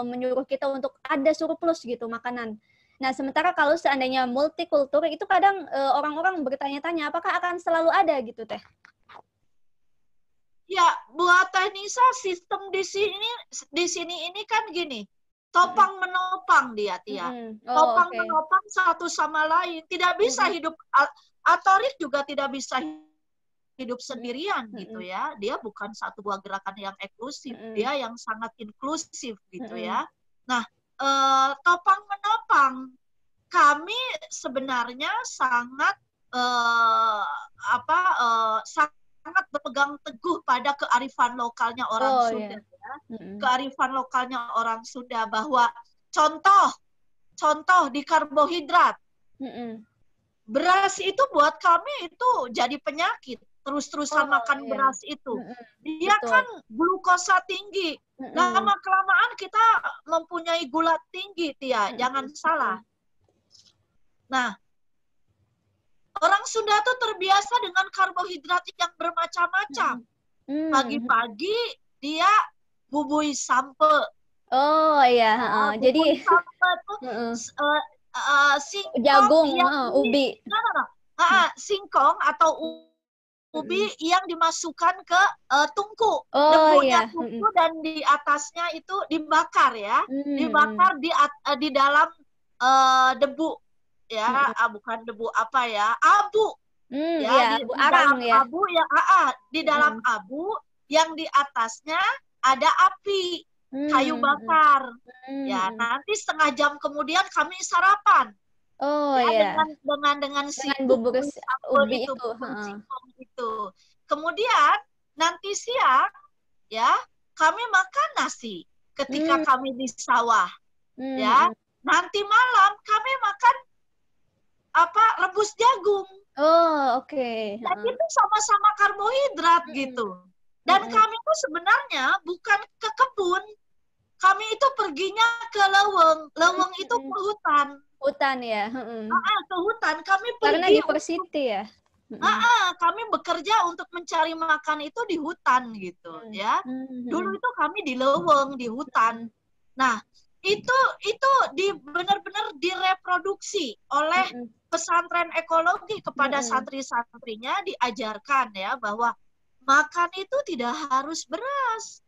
menyuruh kita untuk ada surplus gitu makanan. Nah, sementara kalau seandainya multikultur itu kadang orang-orang bertanya-tanya apakah akan selalu ada gitu Teh? Ya, buat Teh Nisa, sistem di sini ini kan gini. Topang menopang dia, Tia. Topang menopang satu sama lain. Tidak bisa hidup, Atorik juga tidak bisa hidup sendirian gitu ya. Dia bukan satu buah gerakan yang eksklusif. Dia yang sangat inklusif gitu ya. Nah, topang menopang. Kami sebenarnya sangat sangat berpegang teguh pada kearifan lokalnya orang Sunda. Ya. Kearifan lokalnya orang Sunda bahwa contoh di karbohidrat. Beras itu buat kami itu jadi penyakit. Terus-terusan makan beras itu. Dia kan glukosa tinggi. Lama-kelamaan kita mempunyai gula tinggi, Tia. Jangan salah. Nah, orang Sunda tuh terbiasa dengan karbohidrat yang bermacam-macam. Pagi-pagi dia bubui sampe. Oh iya, jadi sampe tuh singkong jagung, ubi. Singkong atau ubi yang dimasukkan ke tungku. Debunya tungku dan di atasnya itu dibakar ya. Dibakar di dalam debu. Ya, bukan debu abu. Ya, di arang dalam ya. Abu yang di dalam abu yang di atasnya ada api, kayu bakar. Ya, nanti setengah jam kemudian kami sarapan. Dengan bubur ubi itu, singkong itu. Kemudian nanti siang ya, kami makan nasi ketika kami di sawah. Ya. Nanti malam kami makan rebus jagung. Oh, oke. Dan itu sama-sama karbohidrat gitu. Dan kami itu sebenarnya bukan ke kebun. Kami itu perginya ke leweng. Leweng itu ke hutan. Hutan ya. Ke hutan. Kami Karena pergi diversity ya. kami bekerja untuk mencari makan itu di hutan gitu ya. Dulu itu kami di leweng, di hutan. Nah, itu benar-benar direproduksi oleh pesantren ekologi kepada santri-santrinya, diajarkan ya bahwa makan itu tidak harus beras.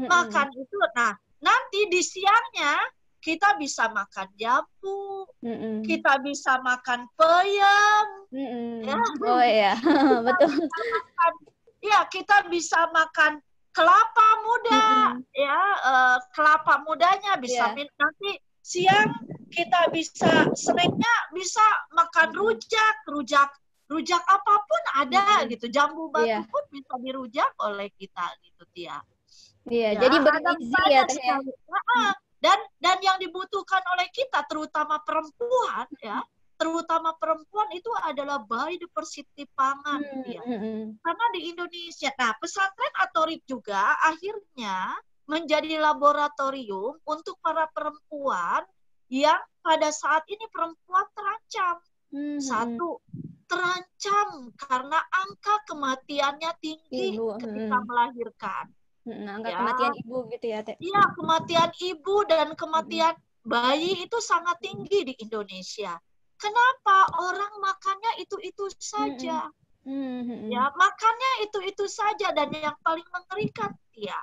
Makan itu, nah nanti di siangnya kita bisa makan jambu, kita bisa makan peyem, ya. Oh ya, betul. Kita bisa makan kelapa muda, ya kelapa mudanya bisa nanti siang kita bisa snacknya bisa makan rujak apapun ada gitu, jambu batu pun bisa dirujak oleh kita gitu Tia. Iya, jadi bergizi ya Teh. Dan yang dibutuhkan oleh kita terutama perempuan ya, terutama perempuan itu adalah biodiversity pangan ya. Karena di Indonesia, nah pesantren Atorik juga akhirnya menjadi laboratorium untuk para perempuan yang pada saat ini perempuan terancam. Satu, terancam karena angka kematiannya tinggi ketika melahirkan. Angka kematian ibu gitu ya, Teh? Iya, kematian ibu dan kematian bayi itu sangat tinggi di Indonesia. Kenapa? Orang makannya itu-itu saja. Ya, makannya itu-itu saja, dan yang paling mengerikan ya.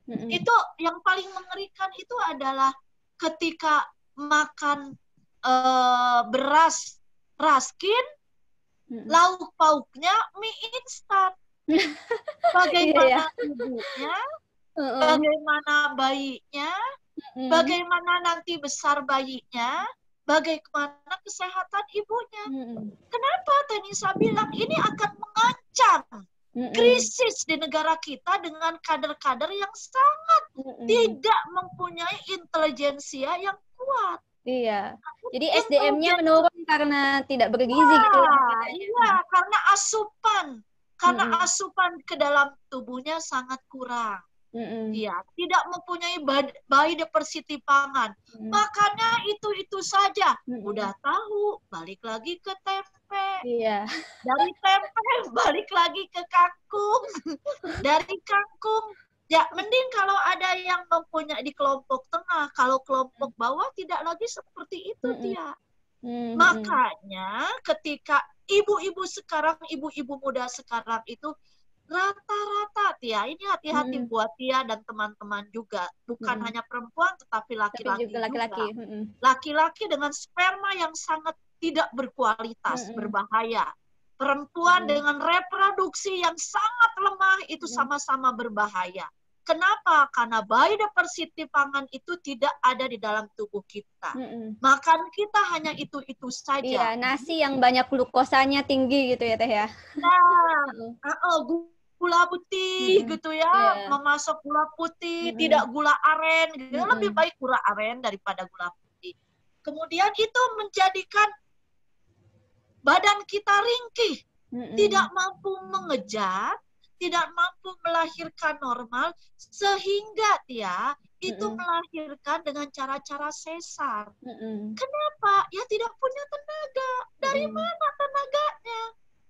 Itu yang paling mengerikan itu adalah ketika makan beras raskin, lauk pauknya mie instan. Bagaimana ibunya, bagaimana bayinya, bagaimana nanti besar bayinya, bagaimana kesehatan ibunya. Kenapa Tenisa bilang ini akan mengancam krisis di negara kita dengan kader-kader yang sangat tidak mempunyai intelijensia yang kuat. Iya. Jadi SDM-nya menurun karena tidak bergizi gitu ya. Iya, karena asupan ke dalam tubuhnya sangat kurang. Iya, tidak mempunyai biodiversity pangan. Makannya itu saja. Udah tahu, balik lagi ke tempe. Iya. Dari tempe balik lagi ke kangkung. Dari kangkung, ya mending kalau ada yang mempunyai di kelompok tengah. Kalau kelompok bawah tidak lagi seperti itu dia. Makanya ketika ibu-ibu sekarang, ibu-ibu muda sekarang itu rata-rata Tia, ini hati-hati buat Tia dan teman-teman juga, bukan hanya perempuan tetapi laki-laki juga. Laki-laki dengan sperma yang sangat tidak berkualitas, berbahaya. Perempuan dengan reproduksi yang sangat lemah itu sama-sama berbahaya. Kenapa? Karena biodiversity pangan itu tidak ada di dalam tubuh kita. Makan kita hanya itu-itu saja. Iya, nasi yang banyak glukosanya tinggi gitu ya Teh ya. Nah, gula putih gitu ya, memasuk gula putih, tidak gula aren gitu. Lebih baik gula aren daripada gula putih. Kemudian itu menjadikan badan kita ringkih, tidak mampu mengejar, tidak mampu melahirkan normal, sehingga dia itu melahirkan dengan cara-cara sesar. Kenapa? Ya tidak punya tenaga. Dari mana tenaganya?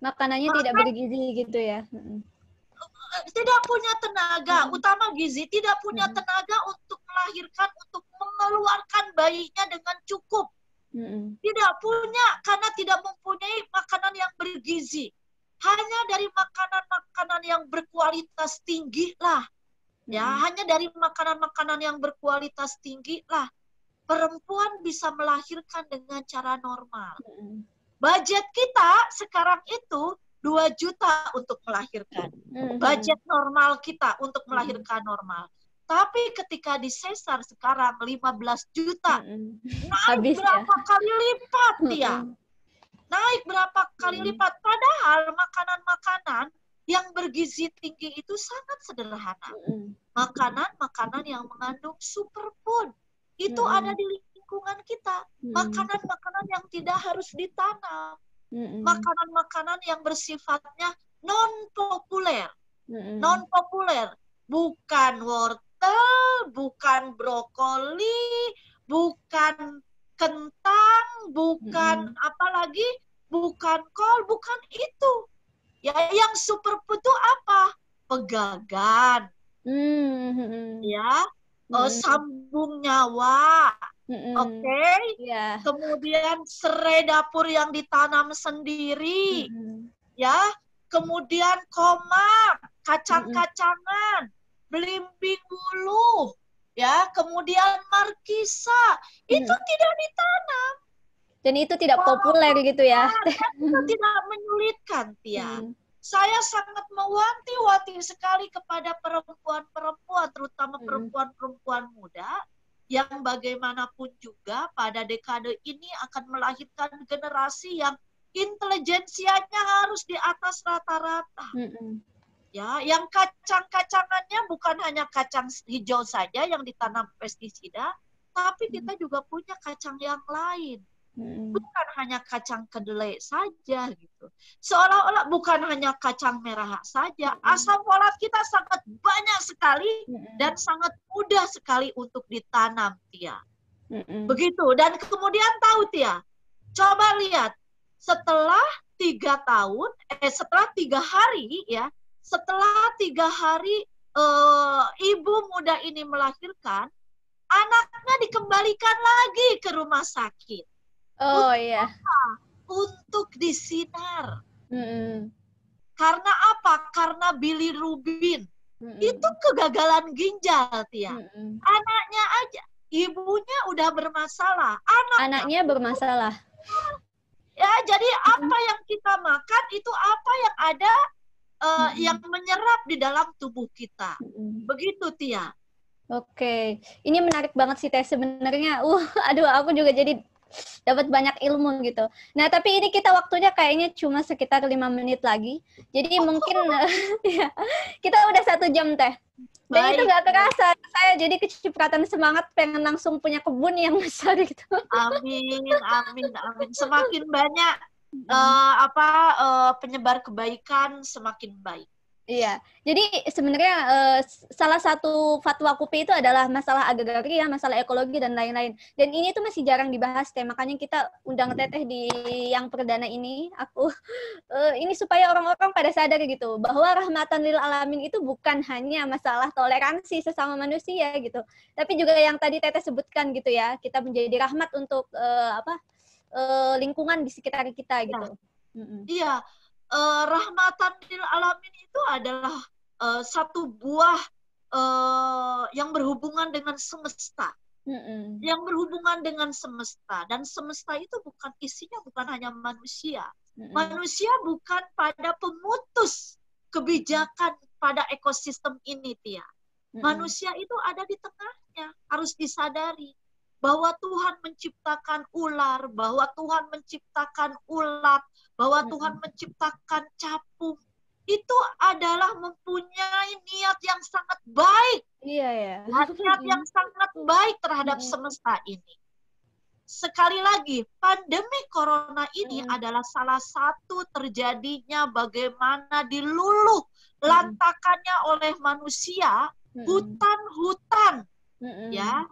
Makanannya tidak bergizi gitu ya. Tidak punya tenaga, utama gizi, tidak punya tenaga untuk melahirkan, untuk mengeluarkan bayinya dengan cukup. Tidak punya, karena tidak mempunyai makanan yang bergizi. Hanya dari makanan-makanan yang berkualitas tinggi lah. Ya, hanya dari makanan-makanan yang berkualitas tinggi lah perempuan bisa melahirkan dengan cara normal. Budget kita sekarang itu 2 juta untuk melahirkan. Budget normal kita untuk melahirkan normal. Tapi ketika di sesar sekarang 15 juta. Naik berapa kali lipat dia? Naik berapa kali lipat? Padahal makanan-makanan yang bergizi tinggi itu sangat sederhana. Makanan-makanan yang mengandung superfood. Itu ada di lingkungan kita. Makanan-makanan yang tidak harus ditanam. Makanan-makanan yang bersifatnya non-populer. Non-populer. Bukan wortel, bukan brokoli, bukan kentang, bukan apalagi, bukan kol, bukan itu. Ya, yang superfood itu apa? Pegagan. Ya, sambung nyawa. Oke. Yeah. Kemudian serai dapur yang ditanam sendiri. Ya, kemudian komak, kacang-kacangan, belimbing bulu, ya, kemudian markisa, itu tidak ditanam. Dan itu tidak populer gitu ya. Itu tidak menyulitkan, Tia. Saya sangat mewanti-wanti sekali kepada perempuan-perempuan, terutama perempuan-perempuan muda, yang bagaimanapun juga pada dekade ini akan melahirkan generasi yang intelijensianya harus di atas rata-rata. Ya, yang kacang-kacangannya bukan hanya kacang hijau saja yang ditanam pestisida, tapi kita juga punya kacang yang lain. Bukan hanya kacang kedelai saja gitu. Seolah-olah bukan hanya kacang merah saja. Asam folat kita sangat banyak sekali dan sangat mudah sekali untuk ditanam, Tia. Begitu. Dan kemudian tahu, Tia, coba lihat setelah 3 tahun, setelah 3 hari ya, setelah 3 hari ibu muda ini melahirkan, anaknya dikembalikan lagi ke rumah sakit. Oh iya. Untuk disinar. Karena apa? Karena bilirubin. Itu kegagalan ginjal, Tia. Anaknya aja, ibunya udah bermasalah. Anaknya bermasalah. Ya, jadi apa yang kita makan itu apa yang ada yang menyerap di dalam tubuh kita. Begitu, Tia. Oke. Ini menarik banget sih, Teh, sebenarnya. Aduh, aku juga jadi dapat banyak ilmu gitu. Nah, tapi ini kita waktunya kayaknya cuma sekitar 5 menit lagi. Jadi mungkin ya, kita udah 1 jam, Teh. Dan itu nggak terasa. Saya jadi kecipratan semangat pengen langsung punya kebun yang besar gitu. Amin, amin, amin. Semakin banyak penyebar kebaikan, semakin baik. Iya, jadi sebenarnya salah satu fatwa KUPI itu adalah masalah agraria, masalah ekologi dan lain-lain. Dan ini tuh masih jarang dibahas, Teh. Makanya kita undang Teteh di yang perdana ini. Ini supaya orang-orang pada sadar gitu bahwa rahmatan lil alamin itu bukan hanya masalah toleransi sesama manusia gitu, tapi juga yang tadi Teteh sebutkan gitu ya, kita menjadi rahmat untuk lingkungan di sekitar kita gitu. Iya. Rahmatan lil alamin itu adalah satu buah yang berhubungan dengan semesta. Yang berhubungan dengan semesta. Dan semesta itu bukan isinya bukan hanya manusia. Manusia bukan pada pemutus kebijakan pada ekosistem ini, Tia. Manusia itu ada di tengahnya. Harus disadari bahwa Tuhan menciptakan ular, bahwa Tuhan menciptakan ulat, bahwa Tuhan menciptakan capung. Itu adalah mempunyai niat yang sangat baik. Iya, ya. Niat yang sangat baik terhadap semesta ini. Sekali lagi, pandemi corona ini adalah salah satu terjadinya bagaimana diluluh lantakannya oleh manusia hutan-hutan. Ya,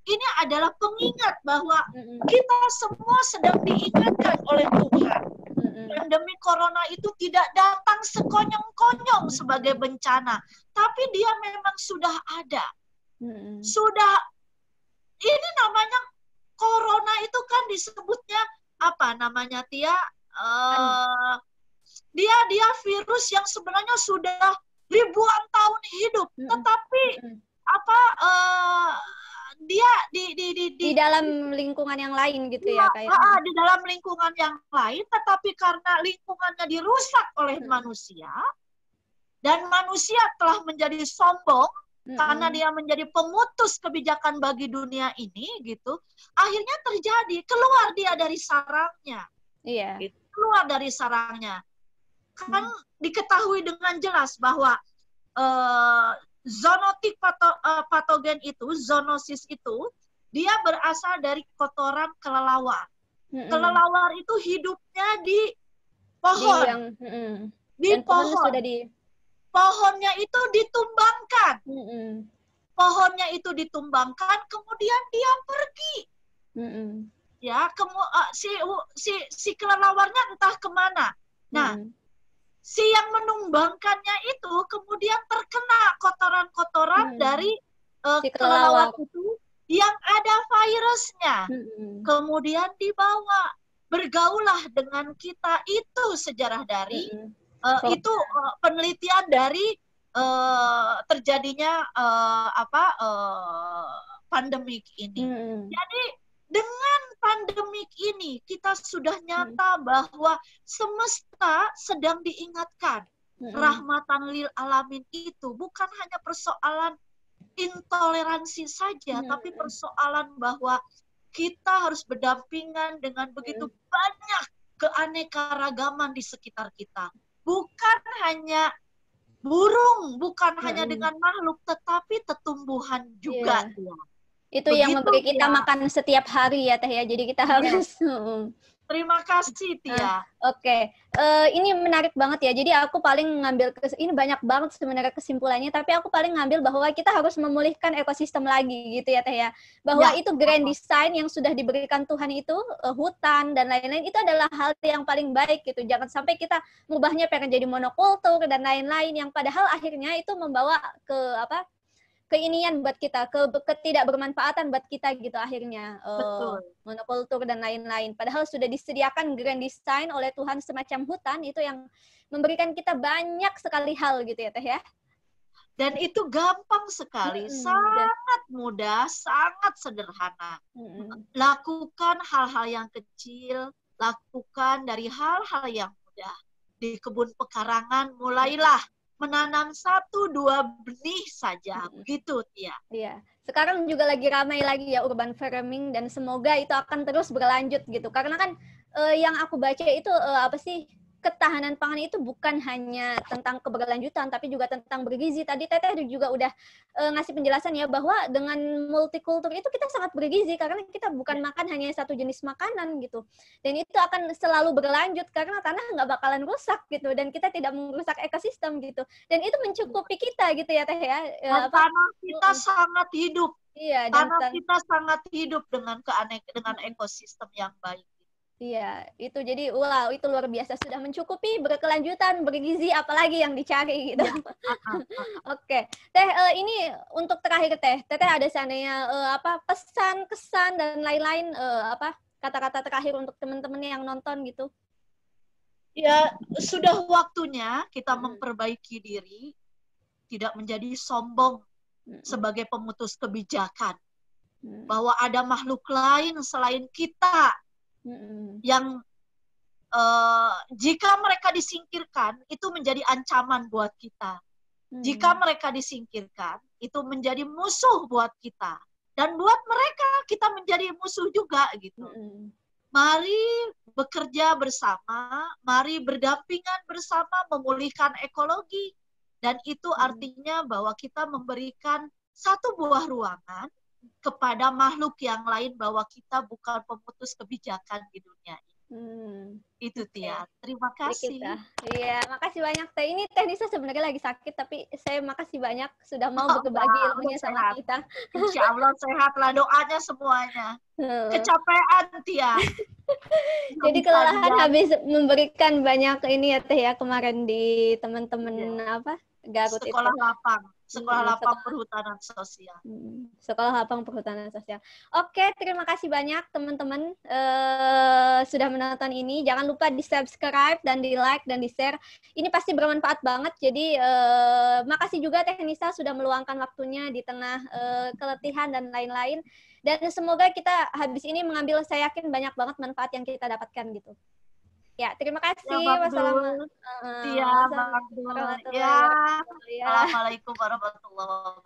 ini adalah pengingat bahwa kita semua sedang diingatkan oleh Tuhan. Pandemi corona itu tidak datang sekonyong-konyong sebagai bencana, tapi dia memang sudah ada. Sudah, ini namanya corona itu kan disebutnya apa namanya, Tia? Dia virus yang sebenarnya sudah ribuan tahun hidup, tetapi dia di dalam lingkungan yang lain gitu ya, kayak di dalam lingkungan yang lain, tetapi karena lingkungannya dirusak oleh manusia dan manusia telah menjadi sombong karena dia menjadi pemutus kebijakan bagi dunia ini gitu, akhirnya terjadi keluar dia dari sarangnya. Iya. Gitu, keluar dari sarangnya. Kan diketahui dengan jelas bahwa zoonotik patogen itu, zoonosis itu, dia berasal dari kotoran kelelawar. Kelelawar itu hidupnya di pohon. Di pohon. Pohonnya itu ditumbangkan. Pohonnya itu ditumbangkan, kemudian dia pergi. Ya, si kelelawarnya entah kemana. Nah, si yang menumbangkannya itu kemudian terkena kotoran-kotoran dari si kelelawar itu yang ada virusnya. Kemudian dibawa, bergaulah dengan kita. Itu sejarah dari itu penelitian dari terjadinya pandemik ini. Jadi dengan pandemik ini kita sudah nyata bahwa semesta sedang diingatkan. Rahmatan lil alamin itu bukan hanya persoalan intoleransi saja, tapi persoalan bahwa kita harus berdampingan dengan begitu banyak keanekaragaman di sekitar kita. Bukan hanya burung, bukan hanya dengan makhluk, tetapi tetumbuhan juga. Itu begitu, yang memberi kita makan setiap hari ya Teh ya. Jadi kita harus Terima kasih Tia. Oke. Ini menarik banget ya. Jadi aku paling ngambil ini banyak banget sebenarnya kesimpulannya, tapi aku paling ngambil bahwa kita harus memulihkan ekosistem lagi gitu ya Teh ya. Bahwa itu grand design yang sudah diberikan Tuhan itu, hutan dan lain-lain, itu adalah hal yang paling baik gitu. Jangan sampai kita mengubahnya pengen jadi monokultur dan lain-lain yang padahal akhirnya itu membawa ke keinian buat kita, ketidakbermanfaatan buat kita gitu akhirnya. Monokultur dan lain-lain. Padahal sudah disediakan grand design oleh Tuhan semacam hutan, itu yang memberikan kita banyak sekali hal gitu ya Teh ya. Dan itu gampang sekali, sangat mudah, sangat sederhana. Lakukan hal-hal yang kecil, lakukan dari hal-hal yang mudah. Di kebun pekarangan mulailah menanam 1-2 benih saja, begitu Tia. Iya. Sekarang juga lagi ramai lagi ya urban farming, dan semoga itu akan terus berlanjut gitu. Karena kan yang aku baca itu ketahanan pangan itu bukan hanya tentang keberlanjutan, tapi juga tentang bergizi. Tadi Teteh juga udah ngasih penjelasan ya, bahwa dengan multikultur itu kita sangat bergizi, karena kita bukan makan hanya satu jenis makanan gitu. Dan itu akan selalu berlanjut, karena tanah nggak bakalan rusak gitu, dan kita tidak merusak ekosistem gitu. Dan itu mencukupi kita gitu ya Teh ya. Tanah kita sangat hidup. Iya, tanah kita sangat hidup dengan ekosistem yang baik. Iya, itu jadi wow, itu luar biasa, sudah mencukupi, berkelanjutan, bergizi, apalagi yang dicari gitu. Oke, Teh, ini untuk terakhir Teh ada seandainya pesan, kesan dan lain-lain, kata-kata terakhir untuk teman-teman yang nonton gitu. Ya, sudah waktunya kita memperbaiki diri, tidak menjadi sombong sebagai pemutus kebijakan, bahwa ada makhluk lain selain kita. Yang jika mereka disingkirkan itu menjadi ancaman buat kita. Jika mereka disingkirkan itu menjadi musuh buat kita, dan buat mereka kita menjadi musuh juga gitu. Mari bekerja bersama, mari berdampingan bersama memulihkan ekologi, dan itu artinya bahwa kita memberikan satu buah ruangan kepada makhluk yang lain, bahwa kita bukan pemutus kebijakan di dunia ini. Itu Tia. Terima kasih. Iya, makasih banyak Teh. Ini Teh Nisa sebenarnya lagi sakit, tapi saya makasih banyak sudah mau berbagi ilmunya sama kita. Insya Allah sehatlah, doanya semuanya. Kecapean Tia. Jadi kelelahan habis memberikan banyak ini ya Teh ya, kemarin di teman-teman Garut sekolah itu. Sekolah lapang perhutanan sosial. Sekolah lapang perhutanan sosial. Oke, terima kasih banyak teman-teman sudah menonton ini. Jangan lupa di-subscribe dan di-like dan di-share. Ini pasti bermanfaat banget. Jadi makasih juga Teh Nisa sudah meluangkan waktunya di tengah keletihan dan lain-lain. Dan semoga kita habis ini mengambil, saya yakin banyak banget manfaat yang kita dapatkan gitu. Ya, terima kasih. Wassalamualaikum warahmatullahi wabarakatuh.